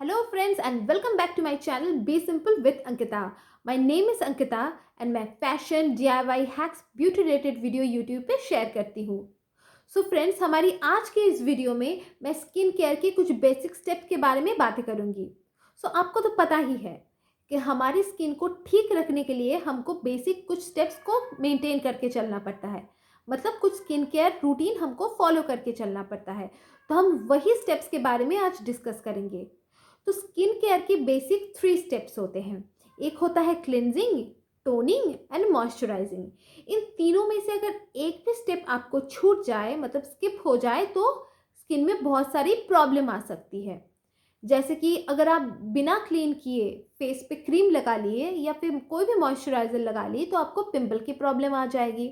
Hello friends and welcome back to my channel Be Simple with Ankita. My name is Ankita and मैं fashion DIY hacks beauty related video YouTube पे share करती हूँ। So friends, हमारी आज के इस video में मैं स्किन केयर के कुछ बेसिक स्टेप के बारे में बातें करूँगी। आपको तो पता ही है कि हमारी स्किन को ठीक रखने के लिए हमको बेसिक कुछ स्टेप्स को मेंटेन करके चलना पड़ता है। मतलब कुछ स्किन केयर रूटीन हमको फॉलो करके चलना पड़ता है। तो हम वही स्टेप्स के बारे में आज डिस्कस करेंगे। तो स्किन केयर की बेसिक 3 स्टेप्स होते हैं। एक होता है क्लिनजिंग, टोनिंग एंड मॉइस्चराइजिंग। इन तीनों में से अगर एक भी स्टेप आपको छूट जाए, मतलब स्किप हो जाए, तो स्किन में बहुत सारी प्रॉब्लम आ सकती है। जैसे कि अगर आप बिना क्लीन किए फेस पे क्रीम लगा लिए या फिर कोई भी मॉइस्चराइज़र लगा लिए तो आपको पिंपल की प्रॉब्लम आ जाएगी।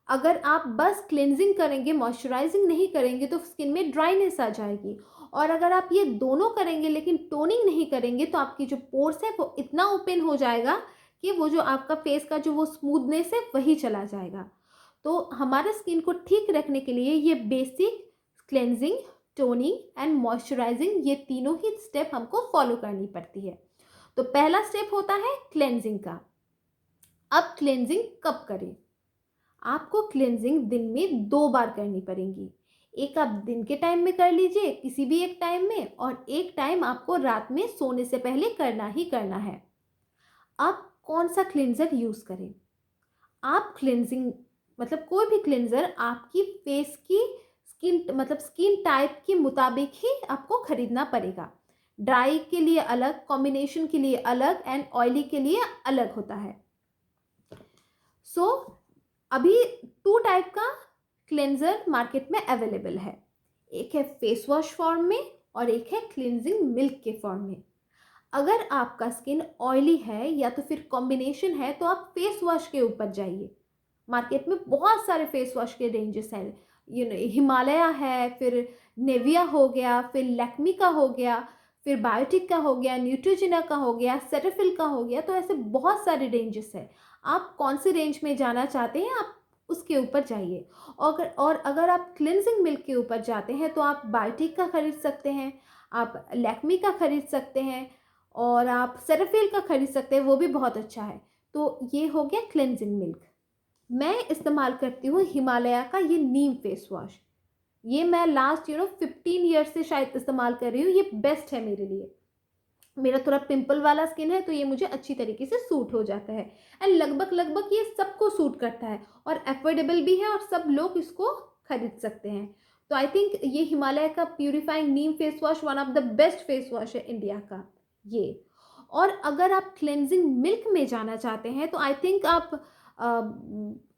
अगर आप बस क्लींजिंग करेंगे, मॉइस्चराइजिंग नहीं करेंगे तो स्किन में ड्राइनेस आ जाएगी। और अगर आप ये दोनों करेंगे लेकिन टोनिंग नहीं करेंगे तो आपकी जो पोर्स है वो इतना ओपन हो जाएगा कि वो जो आपका फेस का जो वो स्मूथनेस है वही चला जाएगा। तो हमारे स्किन को ठीक रखने के लिए ये basic cleansing, toning and moisturising, ये तीनों ही स्टेप हमको फॉलो करनी पड़ती है। तो पहला स्टेप होता है क्लेंजिंग का। अब क्लेंजिंग कब करें? आपको क्लेंजिंग दिन में 2 बार करनी पड़ेगी। एक आप दिन के टाइम में कर लीजिए, किसी भी एक टाइम में, और एक टाइम आपको रात में सोने से पहले करना ही करना है। अब कौन-सा क्लींजर यूज़ करें? आप क्लींजिंग मतलब कोई भी क्लींजर आपकी फेस की स्किन टाइप के मुताबिक ही आपको खरीदना पड़ेगा। ड्राई के लिए अलग, कॉम्बिनेशन के लिए अलग एंड ऑयली के लिए अलग होता है। सो अभी 2 टाइप का क्लेंजर मार्केट में अवेलेबल है। एक है फेस वॉश फॉर्म में और एक है क्लींजिंग मिल्क के फॉर्म में। अगर आपका स्किन ऑयली है या तो फिर कॉम्बिनेशन है तो आप फेस वॉश के ऊपर जाइए। मार्केट में बहुत सारे फेस वॉश के रेंजेस हैं। हिमालय है, फिर नेविया हो गया, फिर लैक्मी का हो गया, फिर बायोटिक का हो गया, न्यूट्रोजिना का हो गया, सेटाफिल का हो गया। तो ऐसे बहुत सारे रेंजेस हैं। आप कौन से रेंज में जाना चाहते हैं, आप उसके ऊपर जाइए। और अगर आप क्लिनजिंग मिल्क के ऊपर जाते हैं तो आप बायोटिक का खरीद सकते हैं, आप लैक्मी का खरीद सकते हैं, और आप सेटाफिल का खरीद सकते हैं, वो भी बहुत अच्छा है। तो ये हो गया क्लिनजिंग मिल्क। मैं इस्तेमाल करती हूँ हिमालय का ये नीम फेस वॉश। ये मैं लास्ट 15 ईयर्स से शायद इस्तेमाल कर रही हूँ। ये बेस्ट है मेरे लिए। मेरा थोड़ा पिंपल वाला स्किन है तो ये मुझे अच्छी तरीके से सूट हो जाता है। एंड लगभग लगभग ये सबको सूट करता है और अफोर्डेबल भी है और सब लोग इसको खरीद सकते हैं। तो आई थिंक ये हिमालय का purifying Neem face wash one of the best face wash है इंडिया का ये। और अगर आप क्लेंजिंग मिल्क में जाना चाहते हैं तो आई थिंक आप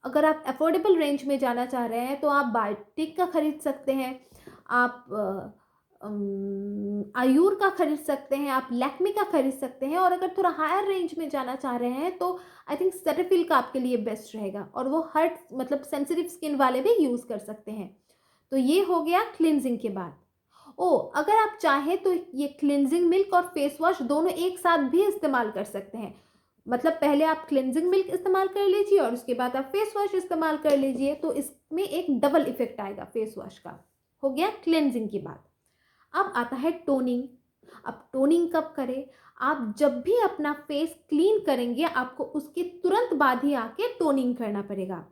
अगर आप अफोर्डेबल रेंज में जाना चाह रहे हैं तो आप बायोटिक का खरीद सकते हैं, आप आयूर का खरीद सकते हैं, आप लैक्मे का खरीद सकते हैं। और अगर थोड़ा हायर रेंज में जाना चाह रहे हैं तो आई थिंक सेटाफिल का आपके लिए बेस्ट रहेगा और वो हर मतलब सेंसिटिव स्किन वाले भी यूज़ कर सकते हैं। तो ये हो गया क्लिनजिंग के बाद। अगर आप चाहें तो ये क्लिनजिंग मिल्क और फेस वॉश दोनों एक साथ भी इस्तेमाल कर सकते हैं। मतलब पहले आप क्लिनजिंग मिल्क इस्तेमाल कर लीजिए और उसके बाद आप फेस वॉश इस्तेमाल कर लीजिए, तो इसमें एक डबल इफेक्ट आएगा फेस वॉश का। हो गया क्लिनजिंग की बात। अब आता है टोनिंग। अब टोनिंग कब करें? आप जब भी अपना फेस क्लीन करेंगे आपको उसके तुरंत बाद ही आके टोनिंग करना पड़ेगा।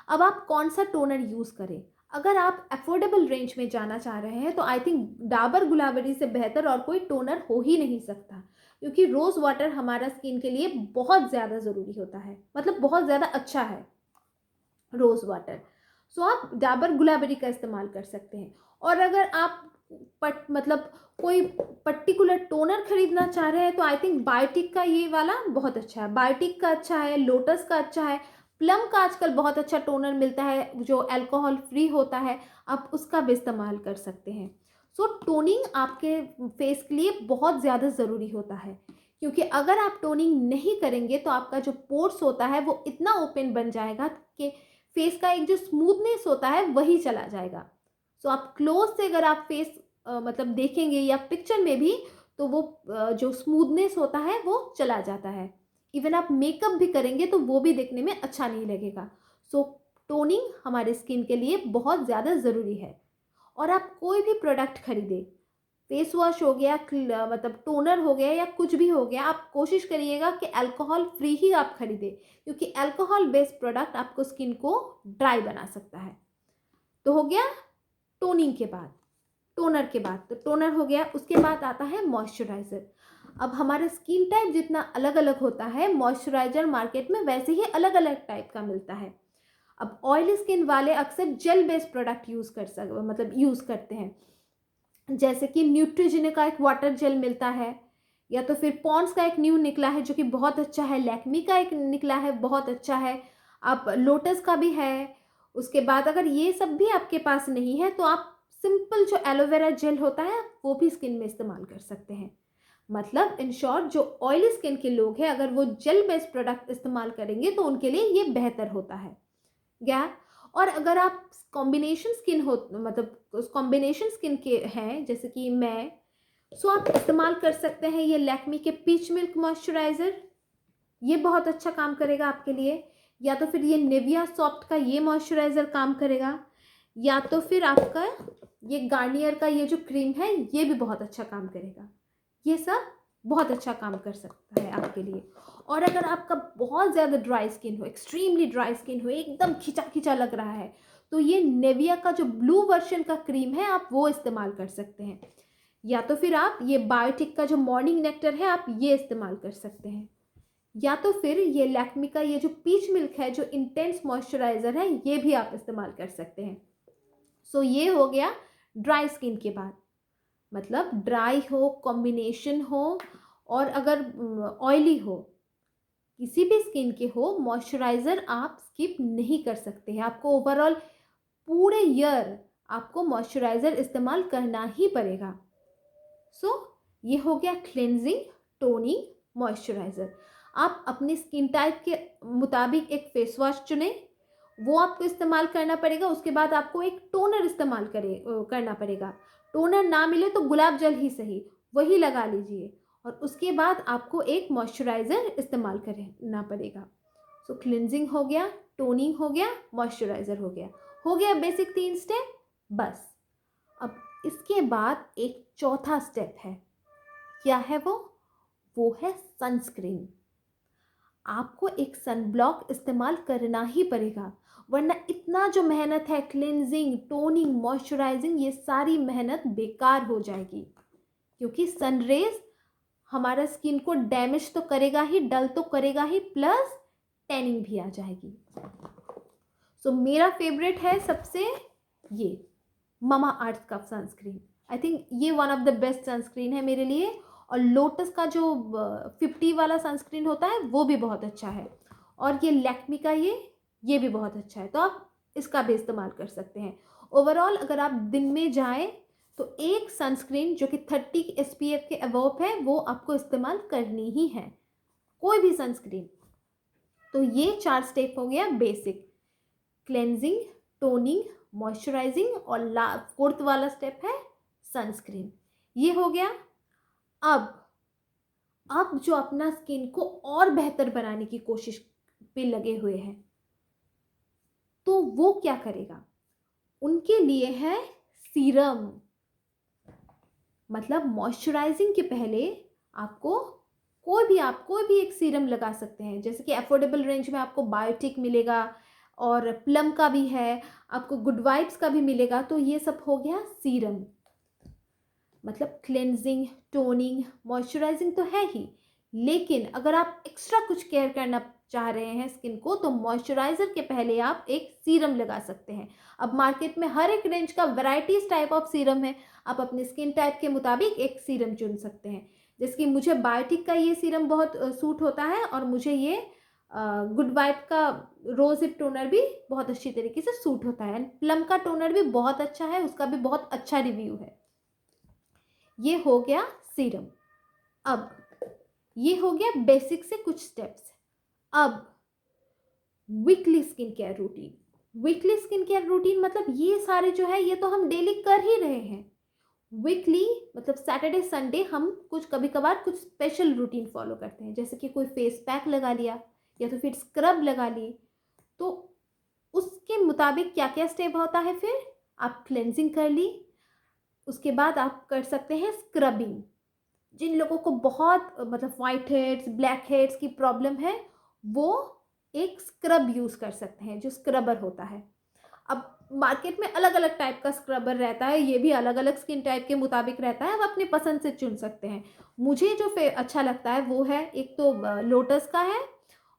अब आप कौन सा टोनर यूज़ करें? अगर आप अफोर्डेबल रेंज में जाना चाह रहे हैं तो आई थिंक डाबर गुलाबरी से बेहतर और कोई टोनर हो ही नहीं सकता, क्योंकि रोज़ वाटर हमारा स्किन के लिए बहुत ज़्यादा ज़रूरी होता है, मतलब बहुत ज़्यादा अच्छा है रोज़ वाटर। आप डाबर गुलाबरी का इस्तेमाल कर सकते हैं। और अगर आप मतलब कोई पर्टिकुलर टोनर खरीदना चाह रहे हैं तो आई थिंक बायोटिक का ये वाला बहुत अच्छा है। बायोटिक का अच्छा है, लोटस का अच्छा है, प्लम का आजकल बहुत अच्छा टोनर मिलता है जो अल्कोहल फ्री होता है, आप उसका भी इस्तेमाल कर सकते हैं। टोनिंग आपके फेस के लिए बहुत ज़्यादा ज़रूरी होता है, क्योंकि अगर आप टोनिंग नहीं करेंगे तो आपका जो पोर्स होता है वो इतना ओपन बन जाएगा कि फेस का एक जो स्मूथनेस होता है वही चला जाएगा। आप क्लोज से अगर आप फेस मतलब देखेंगे या पिक्चर में भी, तो वो जो स्मूथनेस होता है वो चला जाता है। इवन आप मेकअप भी करेंगे तो वो भी देखने में अच्छा नहीं लगेगा। सो टोनिंग हमारे स्किन के लिए बहुत ज़्यादा ज़रूरी है। और आप कोई भी प्रोडक्ट खरीदें, फेस वॉश हो गया, मतलब टोनर हो गया या कुछ भी हो गया, आप कोशिश करिएगा कि अल्कोहल फ्री ही आप खरीदें, क्योंकि अल्कोहल बेस्ड प्रोडक्ट आपको स्किन को ड्राई बना सकता है। तो हो गया टोनिंग के बाद, टोनर के बाद, तो टोनर हो गया। उसके बाद आता है मॉइस्चराइज़र। अब हमारा स्किन टाइप जितना अलग अलग होता है, मॉइस्चराइज़र मार्केट में वैसे ही अलग अलग टाइप का मिलता है। अब ऑयली स्किन वाले अक्सर जेल बेस्ड प्रोडक्ट यूज़ करते हैं, जैसे कि न्यूट्रिजिना का एक वाटर जेल मिलता है, या तो फिर पॉन्ड्स का एक न्यू निकला है जो कि बहुत अच्छा है, लैक्मी का एक निकला है बहुत अच्छा है, आप लोटस का भी है। उसके बाद अगर ये सब भी आपके पास नहीं है तो आप सिंपल जो एलोवेरा जेल होता है वो भी स्किन में इस्तेमाल कर सकते हैं। मतलब इन शॉर्ट, जो ऑयली स्किन के लोग हैं अगर वो जेल बेस्ड प्रोडक्ट इस्तेमाल करेंगे तो उनके लिए ये बेहतर होता है। गैप। और अगर आप कॉम्बिनेशन स्किन हो, मतलब कॉम्बिनेशन स्किन के हैं जैसे कि मैं, सो आप इस्तेमाल कर सकते हैं ये लैक्मी के पीच मिल्क मॉइस्चराइज़र। ये बहुत अच्छा काम करेगा आपके लिए। या तो फिर ये निविया सॉफ्ट का ये मॉइस्चराइज़र काम करेगा, या तो फिर आपका ये गार्नियर का ये जो क्रीम है ये भी बहुत अच्छा काम करेगा। ये सब बहुत अच्छा काम कर सकता है आपके लिए। और अगर आपका बहुत ज़्यादा ड्राई स्किन हो, एक्सट्रीमली ड्राई स्किन हो, एकदम खिंचा खिंचा लग रहा है, तो ये नेविया का जो ब्लू वर्जन का क्रीम है आप वो इस्तेमाल कर सकते हैं। या तो फिर आप ये बायोटिक का जो मॉर्निंग नेक्टर है आप ये इस्तेमाल कर सकते हैं। या तो फिर ये लैक्मी का ये जो पीच मिल्क है जो इंटेंस मॉइस्चराइज़र है ये भी आप इस्तेमाल कर सकते हैं। सो ये हो गया ड्राई स्किन के बाद, मतलब ड्राई हो, कॉम्बिनेशन हो, और अगर ऑयली हो, किसी भी स्किन के हो, मॉइस्चराइज़र आप स्किप नहीं कर सकते हैं। आपको ओवरऑल पूरे ईयर आपको मॉइस्चराइज़र इस्तेमाल करना ही पड़ेगा। सो ये हो गया क्लेंजिंग, टोनिंग, मॉइस्चराइज़र। आप अपनी स्किन टाइप के मुताबिक एक फेस वॉश चुनें, वो आपको इस्तेमाल करना पड़ेगा। उसके बाद आपको एक टोनर करना पड़ेगा। टोनर ना मिले तो गुलाब जल ही सही, वही लगा लीजिए। और उसके बाद आपको एक मॉइस्चराइज़र इस्तेमाल करना पड़ेगा। सो क्लिनजिंग हो गया, टोनिंग हो गया, मॉइस्चराइज़र हो गया बेसिक 3 स्टेप बस। अब इसके बाद एक चौथा स्टेप है। क्या है वो? वो है सनस्क्रीन। आपको एक सनब्लॉक इस्तेमाल करना ही पड़ेगा, वरना इतना जो मेहनत है क्लिनजिंग, टोनिंग, मॉइस्चराइजिंग, ये सारी मेहनत बेकार हो जाएगी। क्योंकि सन रेज हमारा स्किन को डैमेज तो करेगा ही, डल तो करेगा ही, प्लस टैनिंग भी आ जाएगी। सो मेरा फेवरेट है सबसे ये ममा अर्थ का सनस्क्रीन। आई थिंक ये one of the best sunscreen है मेरे लिए। और लोटस का जो 50 वाला सनस्क्रीन होता है वो भी बहुत अच्छा है। और ये लैक्मी का ये भी बहुत अच्छा है, तो आप इसका भी इस्तेमाल कर सकते हैं। ओवरऑल अगर आप दिन में जाएं तो एक सनस्क्रीन जो कि 30 SPF के अबव है वो आपको इस्तेमाल करनी ही है, कोई भी सनस्क्रीन। तो ये 4 स्टेप हो गया बेसिक, क्लेंजिंग, टोनिंग, मॉइस्चराइजिंग, और फोर्थ वाला स्टेप है सनस्क्रीन। ये हो गया। अब जो अपना स्किन को और बेहतर बनाने की कोशिश पे लगे हुए हैं तो वो क्या करेगा? उनके लिए है सीरम। मतलब मॉइस्चराइजिंग के पहले आपको आप कोई भी एक सीरम लगा सकते हैं, जैसे कि अफोर्डेबल रेंज में आपको बायोटिक मिलेगा, और प्लम का भी है, आपको गुड वाइब्स का भी मिलेगा। तो ये सब हो गया सीरम। मतलब क्लेंजिंग, टोनिंग, मॉइस्चराइजिंग तो है ही, लेकिन अगर आप एक्स्ट्रा कुछ केयर करना चाह रहे हैं स्किन को तो मॉइस्चराइज़र के पहले आप एक सीरम लगा सकते हैं। अब मार्केट में हर एक रेंज का वैराइटीज टाइप ऑफ सीरम है, आप अपने स्किन टाइप के मुताबिक एक सीरम चुन सकते हैं। जैसे कि मुझे बायोटिक का ये सीरम बहुत सूट होता है, और मुझे ये गुड वाइब का रोज हिप टोनर भी बहुत अच्छी तरीके से सूट होता है, एंड प्लम का टोनर भी बहुत अच्छा है, उसका भी बहुत अच्छा रिव्यू है। ये हो गया सीरम। अब ये हो गया बेसिक से कुछ स्टेप्स। अब weekly skin care routine. Weekly skin care routine मतलब ये सारे जो है ये तो हम डेली कर ही रहे हैं। वीकली मतलब सैटरडे संडे हम कुछ कभी कभार कुछ स्पेशल रूटीन फॉलो करते हैं, जैसे कि कोई फेस पैक लगा लिया या तो फिर स्क्रब लगा ली। तो उसके मुताबिक क्या क्या स्टेप होता है, फिर आप क्लेंजिंग कर ली, उसके बाद आप कर सकते हैं स्क्रबिंग। जिन लोगों को बहुत मतलब वाइट हेड्स, ब्लैक हेड्स की प्रॉब्लम है, वो एक स्क्रब यूज़ कर सकते हैं जो स्क्रबर होता है। अब मार्केट में अलग अलग टाइप का स्क्रबर रहता है, ये भी अलग अलग स्किन टाइप के मुताबिक रहता है, आप अपने पसंद से चुन सकते हैं। मुझे जो अच्छा लगता है वो है, एक तो लोटस का है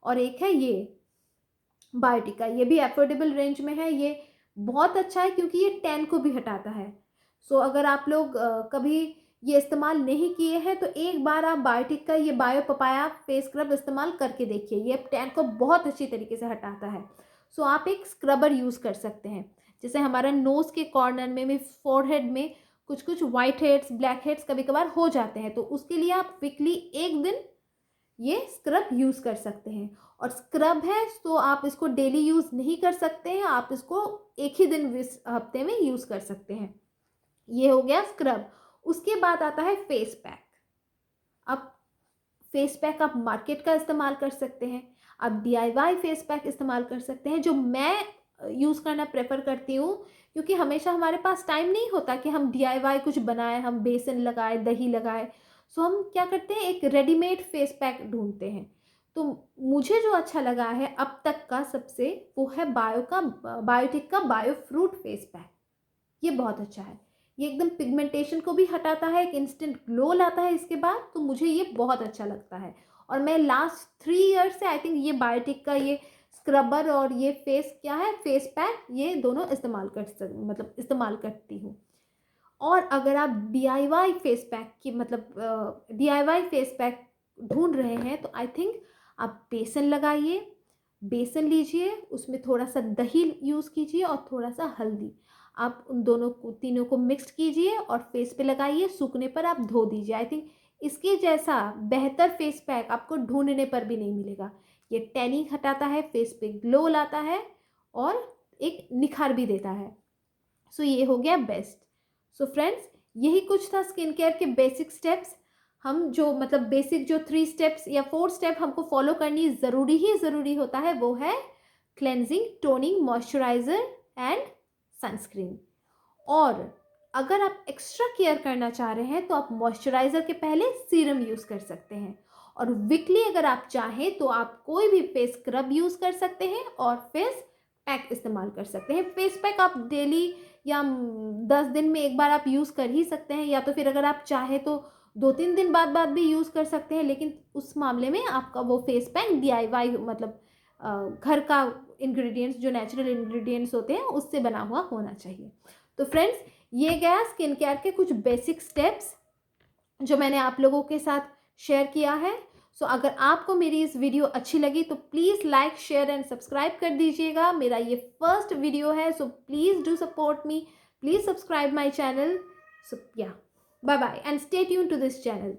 और एक है ये बायोटिका। ये भी अफोर्डेबल रेंज में है। ये बहुत अच्छा है क्योंकि ये टैन को भी हटाता है। सो अगर आप लोग कभी ये इस्तेमाल नहीं किए हैं तो एक बार आप बायोटिक का ये बायो पपाया फेस स्क्रब इस्तेमाल करके देखिए, ये टैन को बहुत अच्छी तरीके से हटाता है। सो आप एक स्क्रबर यूज़ कर सकते हैं। जैसे हमारा नोज़ के कॉर्नर में भी, फोरहेड में कुछ कुछ वाइट हेड्स, ब्लैक हेड्स कभी कभार हो जाते हैं, तो उसके लिए आप वीकली एक दिन ये स्क्रब यूज़ कर सकते हैं। और स्क्रब है तो आप इसको डेली यूज़ नहीं कर सकते हैं, आप इसको एक ही दिन हफ्ते में यूज़ कर सकते हैं। ये हो गया स्क्रब। उसके बाद आता है फेस पैक। अब फेस पैक आप मार्केट का इस्तेमाल कर सकते हैं, आप डीआईवाई फेस पैक इस्तेमाल कर सकते हैं, जो मैं यूज़ करना प्रेफर करती हूँ, क्योंकि हमेशा हमारे पास टाइम नहीं होता कि हम डीआईवाई कुछ बनाएं, हम बेसन लगाए, दही लगाए। सो हम क्या करते हैं, एक रेडीमेड फेस पैक ढूंढते हैं। तो मुझे जो अच्छा लगा है अब तक का सबसे, वो है बायोटिक का बायो फ्रूट फेस पैक। ये बहुत अच्छा है। ये एकदम पिगमेंटेशन को भी हटाता है, एक इंस्टेंट ग्लो लाता है इसके बाद, तो मुझे ये बहुत अच्छा लगता है। और मैं लास्ट 3 ईयर्स से आई थिंक ये बायोटिक का ये स्क्रबर और ये फेस पैक, ये दोनों इस्तेमाल करती हूँ। और अगर आप डीआईवाई फेस पैक की डीआईवाई फेस पैक ढूंढ रहे हैं, तो आई थिंक आप बेसन लगाइए, बेसन लीजिए, उसमें थोड़ा सा दही यूज़ कीजिए और थोड़ा सा हल्दी। आप उन तीनों को मिक्स कीजिए और फेस पे लगाइए, सूखने पर आप धो दीजिए। आई थिंक इसके जैसा बेहतर फेस पैक आपको ढूंढने पर भी नहीं मिलेगा। ये टैनिंग हटाता है, फेस पे ग्लो लाता है और एक निखार भी देता है। सो ये हो गया बेस्ट। सो फ्रेंड्स, यही कुछ था स्किन केयर के बेसिक स्टेप्स। हम जो बेसिक जो 3 स्टेप्स या 4 स्टेप हमको फॉलो करनी ज़रूरी होता है, वो है cleansing, toning, moisturiser and sunscreen. और अगर आप एक्स्ट्रा केयर करना चाह रहे हैं तो आप मॉइस्चराइज़र के पहले सीरम यूज़ कर सकते हैं। और वीकली अगर आप चाहें तो आप कोई भी फेस स्क्रब यूज़ कर सकते हैं और फेस पैक इस्तेमाल कर सकते हैं। फेस पैक आप डेली या 10 दिन में एक बार आप यूज़ कर ही सकते हैं, या तो फिर अगर आप चाहें तो 2-3 दिन बाद भी यूज़ कर सकते हैं, लेकिन उस मामले में आपका वो फेस पैक डीआईवाई घर का इंग्रेडिएंट्स, जो नेचुरल इंग्रेडिएंट्स होते हैं, उससे बना हुआ होना चाहिए। तो फ्रेंड्स, ये गया स्किन केयर के कुछ बेसिक स्टेप्स जो मैंने आप लोगों के साथ शेयर किया है। सो अगर आपको मेरी इस वीडियो अच्छी लगी तो please like, share and subscribe कर दीजिएगा। मेरा ये फर्स्ट वीडियो है, so please do support me, please subscribe my channel. So yeah, bye bye and stay tune to this channel.